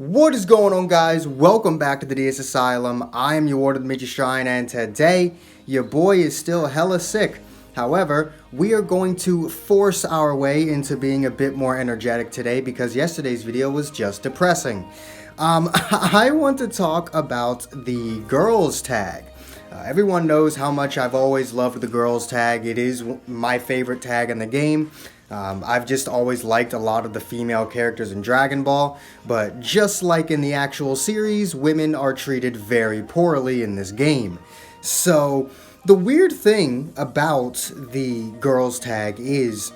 What is going on, guys? Welcome back to the DS Asylum. I am your Warder, the Major Shrine, and today your boy is still hella sick. However, we are going to force our way into being a bit more energetic today because yesterday's video was just depressing. I want to talk about the girls tag. Everyone knows how much I've always loved the girls tag. It is my favorite tag in the game. I've just always liked a lot of the female characters in Dragon Ball, but just like in the actual series, women are treated very poorly in this game. So, the weird thing about the girls tag is,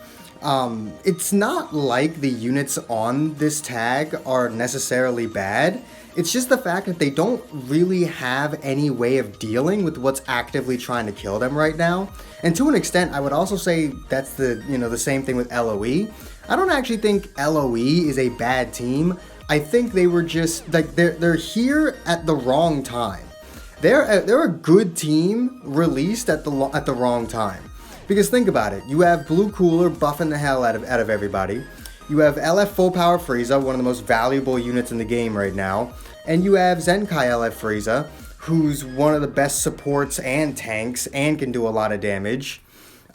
it's not like the units on this tag are necessarily bad. It's just the fact that they don't really have any way of dealing with what's actively trying to kill them right now. And to an extent, I would also say that's the same thing with LOE. I don't actually think LOE is a bad team. I think they were just like they're here at the wrong time. They're a good team released at the wrong time. Because think about it, you have Blue Cooler buffing the hell out of everybody. You have LF Full Power Frieza, one of the most valuable units in the game right now. And you have Zenkai LF Frieza, who's one of the best supports and tanks and can do a lot of damage.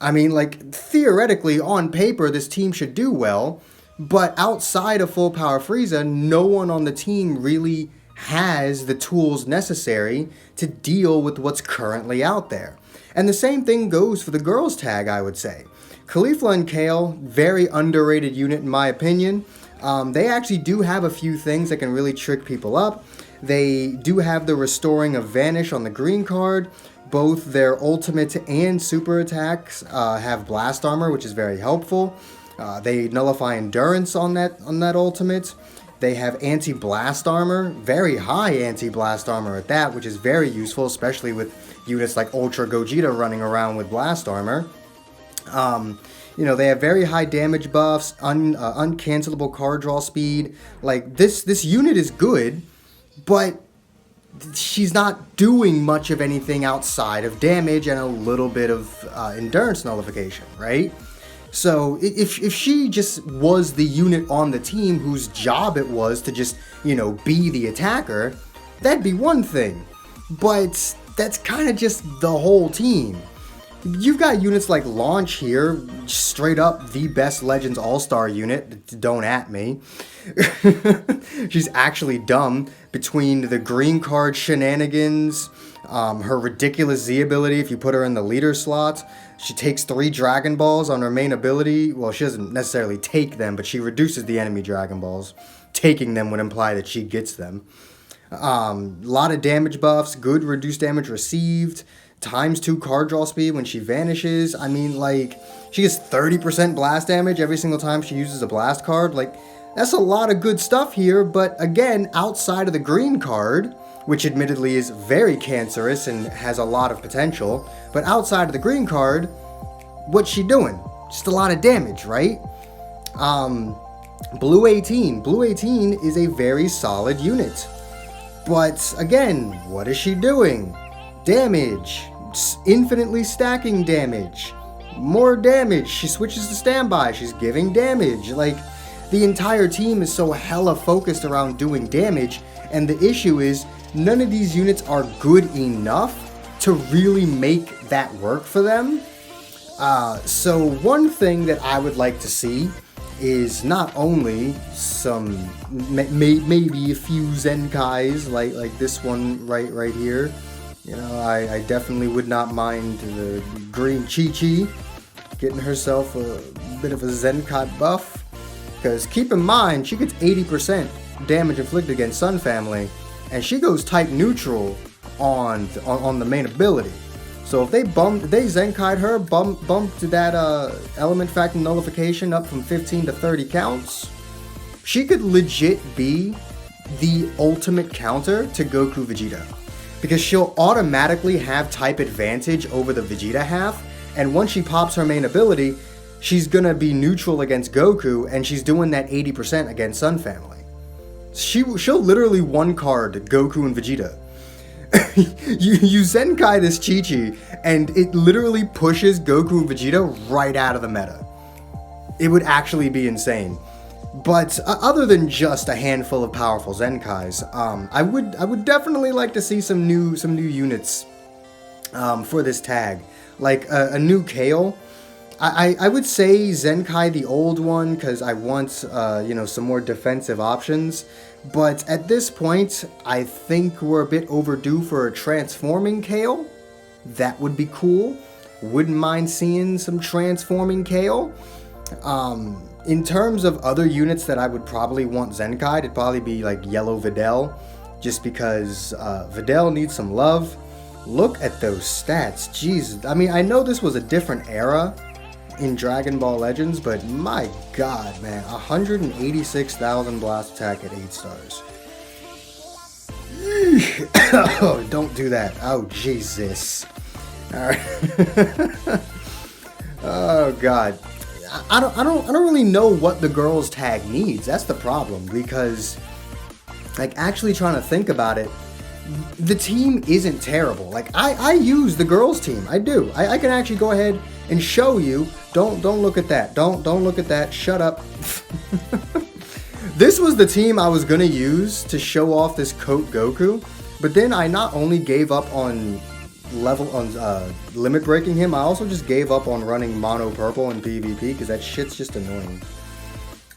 I mean, like, theoretically, on paper, this team should do well. But outside of Full Power Frieza, no one on the team really has the tools necessary to deal with what's currently out there. And the same thing goes for the girls tag, I would say. Caulifla and Kale, very underrated unit in my opinion. They actually do have a few things that can really trick people up. They do have the Restoring of Vanish on the green card. Both their ultimate and super attacks have blast armor, which is very helpful. They nullify endurance on that ultimate. They have anti-blast armor, very high anti-blast armor at that, which is very useful, especially with units like Ultra Gogeta running around with blast armor. They have very high damage buffs, uncancelable card draw speed. Like, this unit is good, but she's not doing much of anything outside of damage and a little bit of endurance nullification, right? So if she just was the unit on the team whose job it was to just, be the attacker, that'd be one thing. But that's kind of just the whole team. You've got units like Launch here, straight up the best Legends All-Star unit, don't at me. She's actually dumb between the green card shenanigans, her ridiculous Z ability if you put her in the leader slot. She takes 3 Dragon Balls on her main ability. Well, she doesn't necessarily take them, but she reduces the enemy Dragon Balls. Taking them would imply that she gets them. A lot of damage buffs, good reduced damage received, ×2 card draw speed when she vanishes. I mean, like, she gets 30% blast damage every single time she uses a blast card. Like, that's a lot of good stuff here, but again, outside of the green card, which admittedly is very cancerous and has a lot of potential, but outside of the green card, what's she doing? Just a lot of damage, right? Blue 18. Blue 18 is a very solid unit. But again, what is she doing? Damage. Infinitely stacking damage. More damage. She switches to standby. She's giving damage. Like, the entire team is so hella focused around doing damage, and the issue is none of these units are good enough to really make that work for them. So one thing that I would like to see is not only some, maybe a few Zenkais like this one right here. I definitely would not mind the green Chi-Chi getting herself a bit of a Zenkai buff. Because keep in mind, she gets 80% damage inflicted against Sun Family, and she goes type neutral on the main ability. So if they Zenkai'd her, bumped that element factor nullification up from 15 to 30 counts, she could legit be the ultimate counter to Goku Vegeta. Because she'll automatically have type advantage over the Vegeta half, and once she pops her main ability, she's gonna be neutral against Goku, and she's doing that 80% against Sun Family. She'll literally one card Goku and Vegeta. you Zenkai this Chi-Chi, and it literally pushes Goku and Vegeta right out of the meta. It would actually be insane. But other than just a handful of powerful Zenkais, I would definitely like to see some new units for this tag, like a new Kale. I would say Zenkai the old one because I want some more defensive options. But at this point, I think we're a bit overdue for a transforming Kale. That would be cool. Wouldn't mind seeing some transforming Kale. In terms of other units that I would probably want Zenkai, it'd probably be like Yellow Videl, just because Videl needs some love. Look at those stats. Jeez, I mean, I know this was a different era in Dragon Ball Legends, but my god, man, 186,000 blast attack at 8 stars. Oh, don't do that. Oh, Jesus. Alright. Oh, god. I don't really know what the girls tag needs. That's the problem, because, like, actually trying to think about it, the team isn't terrible. Like, I use the girls team. I do. I can actually go ahead and show you. Don't look at that. Don't look at that. Shut up. This was the team I was gonna use to show off this Coat Goku, but then I not only gave up on limit breaking him, I also just gave up on running mono purple in PvP because that shit's just annoying.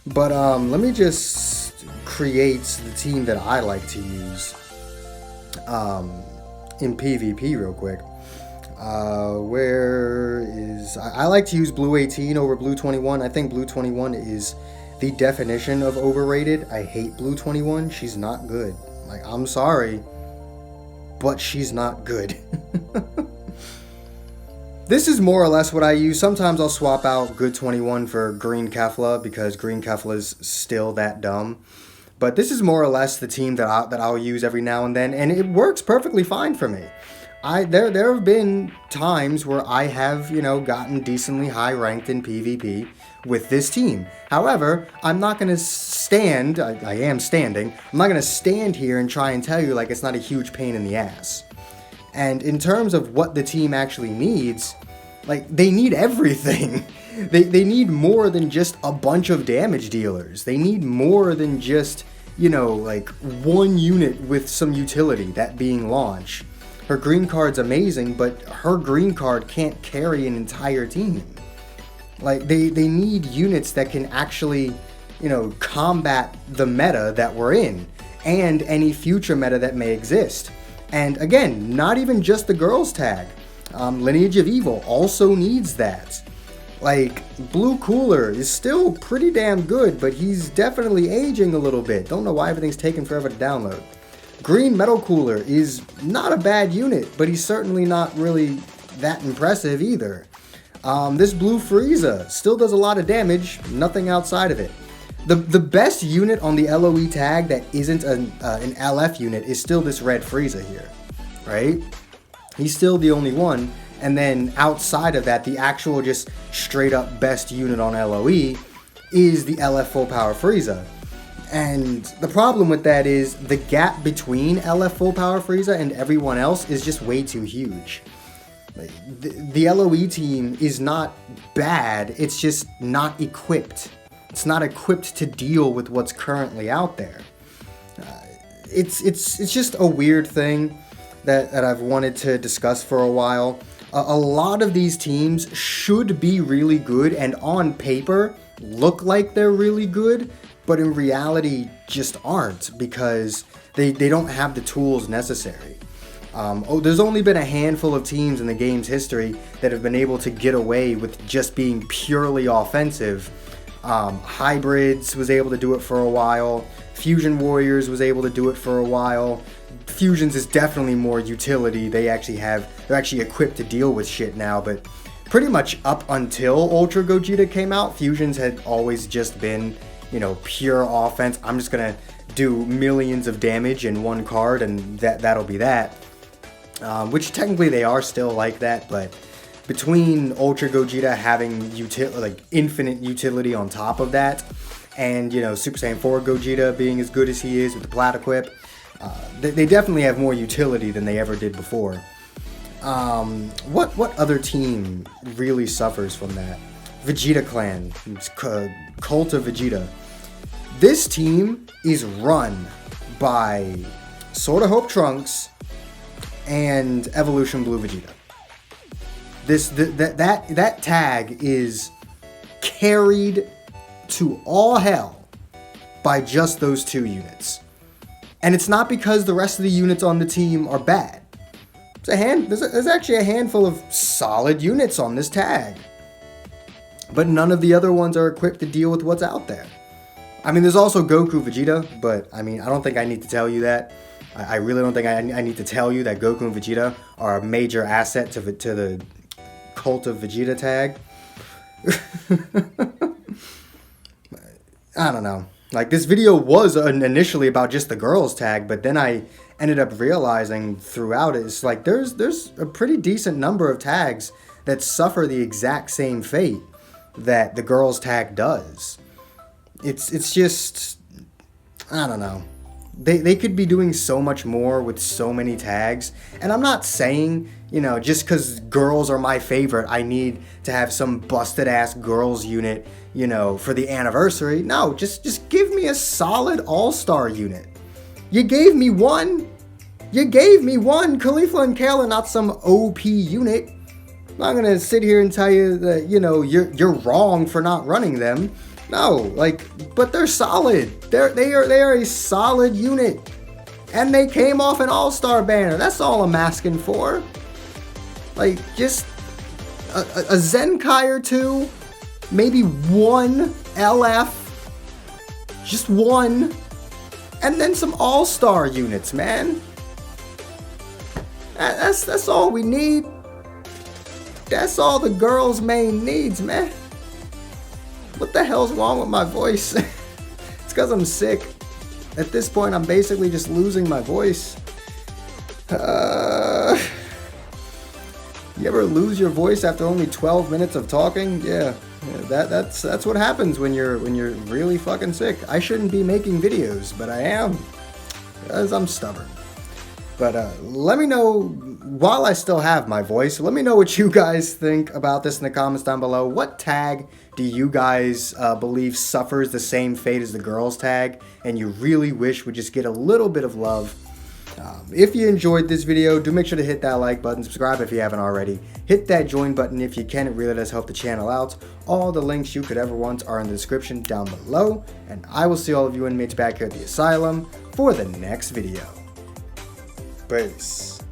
But let me just create the team that I like to use in PvP real quick. Where is... I like to use Blue 18 over Blue 21. I think Blue 21 is the definition of overrated. I hate Blue 21. She's not good. Like, I'm sorry, but she's not good. This is more or less what I use. Sometimes I'll swap out Good 21 for Green Kefla because Green Kefla is still that dumb. But this is more or less the team that I'll use every now and then, and it works perfectly fine for me. There have been times where I have, gotten decently high ranked in PvP with this team. However, I'm not going to stand, I am standing, I'm not going to stand here and try and tell you like it's not a huge pain in the ass. And in terms of what the team actually needs, like, they need everything. They need more than just a bunch of damage dealers. They need more than just, like one unit with some utility, that being Launch. Her green card's amazing, but her green card can't carry an entire team. Like, they need units that can actually, combat the meta that we're in, and any future meta that may exist. And again, not even just the girls tag. Lineage of Evil also needs that. Like, Blue Cooler is still pretty damn good, but he's definitely aging a little bit. Don't know why everything's taking forever to download. Green Metal Cooler is not a bad unit, but he's certainly not really that impressive either. This Blue Frieza still does a lot of damage, nothing outside of it. The best unit on the LOE tag that isn't an LF unit is still this Red Frieza here, right? He's still the only one, and then outside of that, the actual just straight up best unit on LOE is the LF Full Power Frieza. And the problem with that is the gap between LF Full Power Frieza and everyone else is just way too huge. The LOE team is not bad, it's just not equipped. It's not equipped to deal with what's currently out there. It's just a weird thing that I've wanted to discuss for a while. A lot of these teams should be really good and on paper look like they're really good, but in reality just aren't because they don't have the tools necessary. There's only been a handful of teams in the game's history that have been able to get away with just being purely offensive. Hybrids was able to do it for a while. Fusion Warriors was able to do it for a while. Fusions is definitely more utility. They're actually equipped to deal with shit now, but pretty much up until Ultra Gogeta came out, Fusions had always just been, pure offense. I'm just gonna do millions of damage in one card and that'll be that. Which technically they are still like that, but between Ultra Gogeta having infinite utility on top of that, and Super Saiyan 4 Gogeta being as good as he is with the Plat Equip, they definitely have more utility than they ever did before. What other team really suffers from that? Vegeta Clan, Cult of Vegeta. This team is run by Sword of Hope Trunks and Evolution Blue Vegeta. That tag is carried to all hell by just those two units. And it's not because the rest of the units on the team are bad. There's actually a handful of solid units on this tag. But none of the other ones are equipped to deal with what's out there. I mean, there's also Goku Vegeta, but I mean, I don't think I need to tell you that. I really don't think I need to tell you that Goku and Vegeta are a major asset to the Cult of Vegeta tag. I don't know. Like, this video was initially about just the girls tag, but then I ended up realizing throughout it, it's like there's a pretty decent number of tags that suffer the exact same fate that the girls tag does. It's just, I don't know. They could be doing so much more with so many tags. And I'm not saying, you know, just because girls are my favorite, I need to have some busted ass girls unit, you know, for the anniversary. No, just give me a solid all-star unit. You gave me one. Khalifa and Kale are not some OP unit. I'm not gonna sit here and tell you that, you know, you're wrong for not running them. No, like, but they're solid. They are a solid unit. And they came off an all-star banner. That's all I'm asking for. Like, just a Zenkai or two, maybe one LF, just one, and then some all-star units, man. That's all we need. That's all the girls' main needs, man. What the hell's wrong with my voice? It's because I'm sick. At this point, I'm basically just losing my voice. You ever lose your voice after only 12 minutes of talking? Yeah, that's what happens when you're really fucking sick. I shouldn't be making videos, but I am, because I'm stubborn. But let me know, while I still have my voice, let me know what you guys think about this in the comments down below. What tag do you guys believe suffers the same fate as the girls tag, and you really wish would just get a little bit of love? If you enjoyed this video, do make sure to hit that like button, subscribe if you haven't already, hit that join button if you can, it really does help the channel out. All the links you could ever want are in the description down below, and I will see all of you inmates back here at the asylum for the next video. Peace.